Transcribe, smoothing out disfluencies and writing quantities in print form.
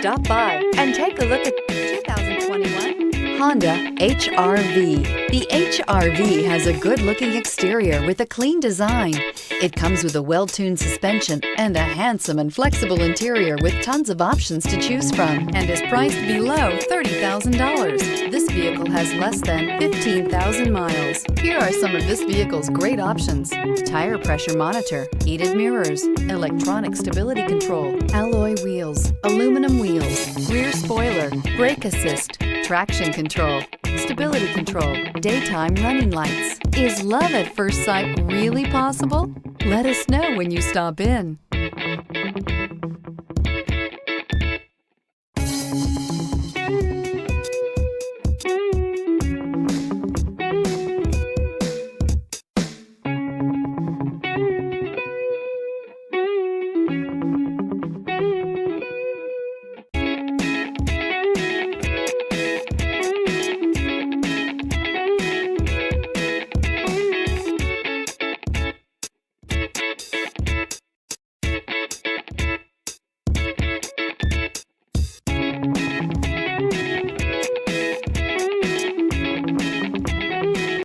Stop by and take a look at 2021 Honda HR-V. The HR-V has a good-looking exterior with a clean design. It comes with a well-tuned suspension and a handsome and flexible interior with tons of options to choose from and is priced below $30,000. This vehicle has less than 15,000 miles. Here are some of this vehicle's great options: tire pressure monitor, heated mirrors, electronic stability control, alloy wheels, aluminum wheels, rear spoiler, brake assist, traction control, stability control, daytime running lights. Is love at first sight really possible? Let us know when you stop in.